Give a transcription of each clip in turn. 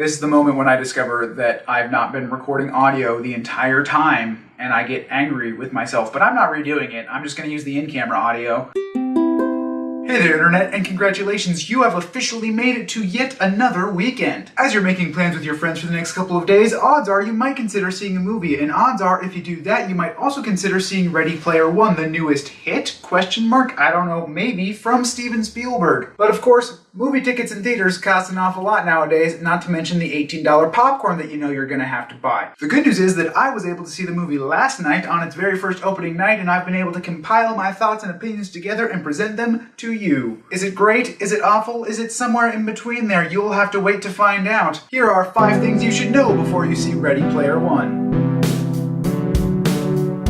This is the moment when I discover that I've not been recording audio the entire time, and I get angry with myself, but I'm not redoing it. I'm just going to use the in-camera audio. Hey there, Internet, and congratulations, you have officially made it to yet another weekend. As you're making plans with your friends for the next couple of days, odds are you might consider seeing a movie, and odds are if you do that, you might also consider seeing Ready Player One, the newest hit, I don't know, maybe, from Stephen Spielberg. But of course, movie tickets in theaters cost an awful lot nowadays, not to mention the $18 popcorn that you know you're gonna have to buy. The good news is that I was able to see the movie last night on its very first opening night, and I've been able to compile my thoughts and opinions together and present them to you. Is it great? Is it awful? Is it somewhere in between there? You'll have to wait to find out. Here are 5 things you should know before you see Ready Player One.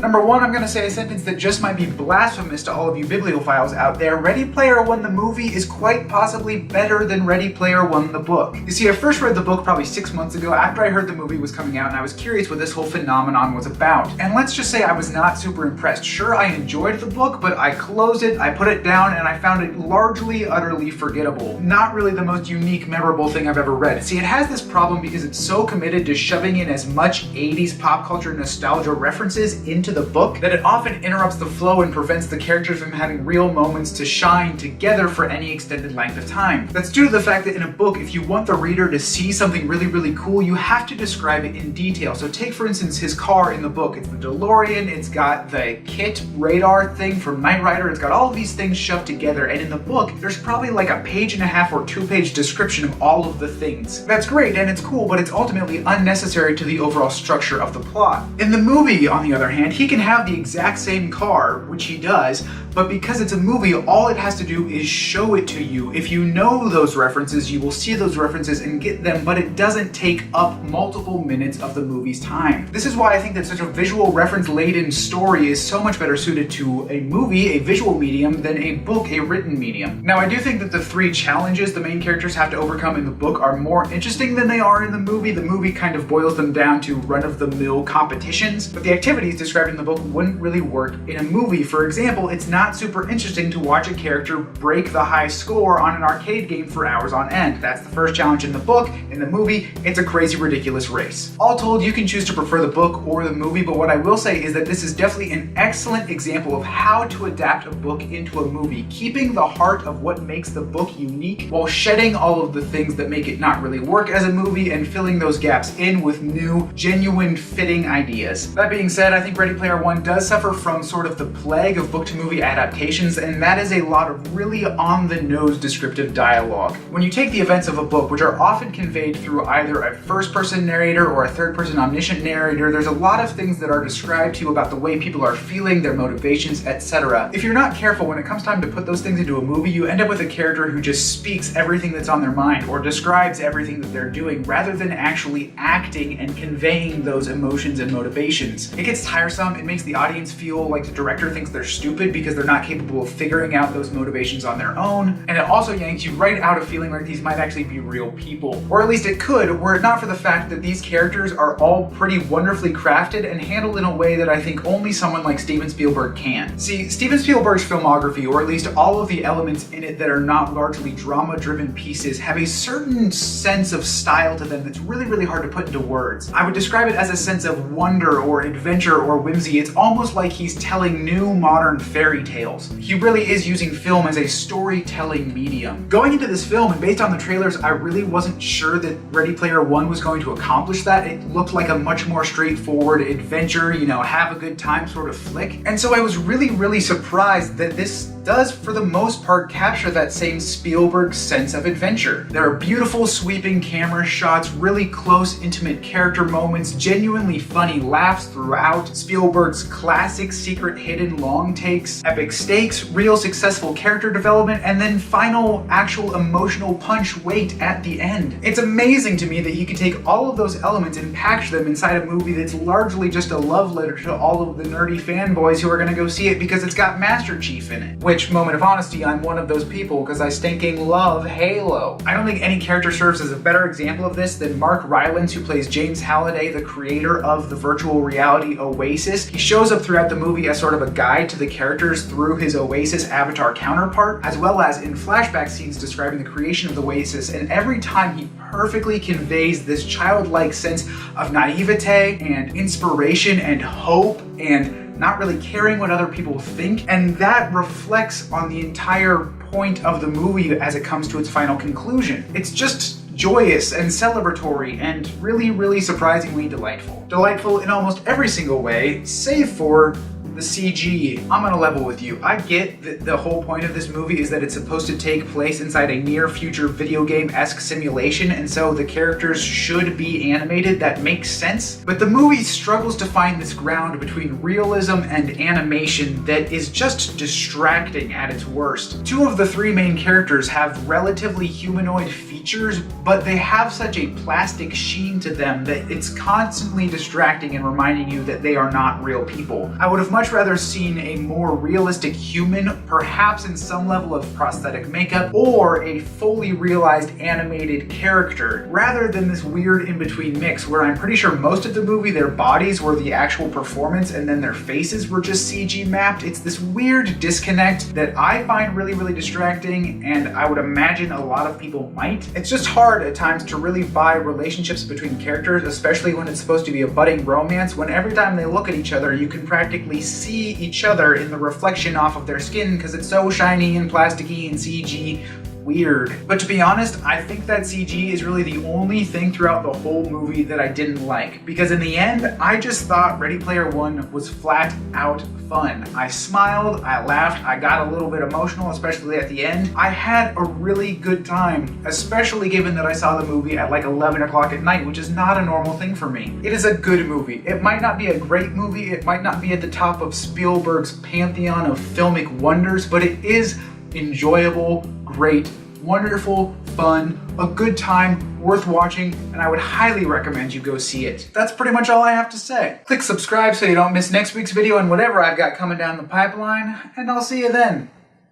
Number 1, I'm going to say a sentence that just might be blasphemous to all of you bibliophiles out there. Ready Player One the movie is quite possibly better than Ready Player One the book. You see, I first read the book probably 6 months ago after I heard the movie was coming out, and I was curious what this whole phenomenon was about. And let's just say I was not super impressed. Sure, I enjoyed the book, but I closed it, I put it down, and I found it largely, utterly forgettable. Not really the most unique, memorable thing I've ever read. See, it has this problem because it's so committed to shoving in as much 80s pop culture nostalgia references into the book that it often interrupts the flow and prevents the characters from having real moments to shine together for any extended length of time. That's due to the fact that in a book, if you want the reader to see something really cool, you have to describe it in detail. So take, for instance, his car in the book. It's the DeLorean, it's got the KITT radar thing from Knight Rider, it's got all of these things shoved together, and in the book, there's probably like a 1.5 or 2-page description of all of the things. That's great and it's cool, but it's ultimately unnecessary to the overall structure of the plot. In the movie, on the other hand, he can have the exact same car, which he does, but because it's a movie, all it has to do is show it to you. If you know those references, you will see those references and get them, but it doesn't take up multiple minutes of the movie's time. This is why I think that such a visual reference-laden story is so much better suited to a movie, a visual medium, than a book, a written medium. Now, I do think that the 3 challenges the main characters have to overcome in the book are more interesting than they are in the movie. The movie kind of boils them down to run-of-the-mill competitions, but the activities described in the book wouldn't really work in a movie. For example, it's not super interesting to watch a character break the high score on an arcade game for hours on end. That's the first challenge in the book. In the movie, it's a crazy, ridiculous race. All told, you can choose to prefer the book or the movie, but what I will say is that this is definitely an excellent example of how to adapt a book into a movie, keeping the heart of what makes the book unique while shedding all of the things that make it not really work as a movie and filling those gaps in with new, genuine, fitting ideas. That being said, I think Ready Player One does suffer from sort of the plague of book-to-movie adaptations, and that is a lot of really on-the-nose descriptive dialogue. When you take the events of a book, which are often conveyed through either a first-person narrator or a third-person omniscient narrator, there's a lot of things that are described to you about the way people are feeling, their motivations, etc. If you're not careful, when it comes time to put those things into a movie, you end up with a character who just speaks everything that's on their mind or describes everything that they're doing rather than actually acting and conveying those emotions and motivations. It gets tiresome, it makes the audience feel like the director thinks they're stupid because they're not capable of figuring out those motivations on their own, and it also yanks you right out of feeling like these might actually be real people. Or at least it could, were it not for the fact that these characters are all pretty wonderfully crafted and handled in a way that I think only someone like Steven Spielberg can. See, Steven Spielberg's filmography, or at least all of the elements in it that are not largely drama-driven pieces, have a certain sense of style to them that's really hard to put into words. I would describe it as a sense of wonder or adventure or whimsy. It's almost like he's telling new modern fairy tales. He really is using film as a storytelling medium. Going into this film, and based on the trailers, I really wasn't sure that Ready Player One was going to accomplish that. It looked like a much more straightforward adventure, you know, have a good time sort of flick. And so I was really surprised that this does, for the most part, capture that same Spielberg sense of adventure. There are beautiful sweeping camera shots, really close, intimate character moments, genuinely funny laughs throughout, Spielberg's classic secret hidden long takes, epic stakes, real successful character development, and then final actual emotional punch weight at the end. It's amazing to me that he could take all of those elements and package them inside a movie that's largely just a love letter to all of the nerdy fanboys who are gonna go see it because it's got Master Chief in it. Which, moment of honesty, I'm one of those people because I stinking love Halo. I don't think any character serves as a better example of this than Mark Rylance, who plays James Halliday, the creator of the virtual reality Oasis. He shows up throughout the movie as sort of a guide to the characters through his Oasis avatar counterpart, as well as in flashback scenes describing the creation of the Oasis, and every time he perfectly conveys this childlike sense of naivete and inspiration and hope and not really caring what other people think, and that reflects on the entire point of the movie as it comes to its final conclusion. It's just joyous and celebratory and really, really surprisingly delightful. Delightful in almost every single way, save for the CG. I'm gonna level with you. I get that the whole point of this movie is that it's supposed to take place inside a near future video game-esque simulation, and so the characters should be animated. That makes sense. But the movie struggles to find this ground between realism and animation that is just distracting at its worst. Two of the three main characters have relatively humanoid features, but they have such a plastic sheen to them that it's constantly distracting and reminding you that they are not real people. I would have much rather seen a more realistic human, perhaps in some level of prosthetic makeup, or a fully realized animated character, rather than this weird in-between mix where I'm pretty sure most of the movie their bodies were the actual performance and then their faces were just CG mapped. It's this weird disconnect that I find really, really distracting, and I would imagine a lot of people might. It's just hard at times to really buy relationships between characters, especially when it's supposed to be a budding romance, when every time they look at each other you can practically see each other in the reflection off of their skin because it's so shiny and plasticky and CG weird. But to be honest, I think that CG is really the only thing throughout the whole movie that I didn't like, because in the end, I just thought Ready Player One was flat out fun. I smiled, I laughed, I got a little bit emotional, especially at the end. I had a really good time, especially given that I saw the movie at like 11 o'clock at night, which is not a normal thing for me. It is a good movie. It might not be a great movie, it might not be at the top of Spielberg's pantheon of filmic wonders, but it is enjoyable, great, wonderful, fun, a good time, worth watching, and I would highly recommend you go see it. That's pretty much all I have to say. Click subscribe so you don't miss next week's video and whatever I've got coming down the pipeline, and I'll see you then.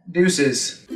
Deuces.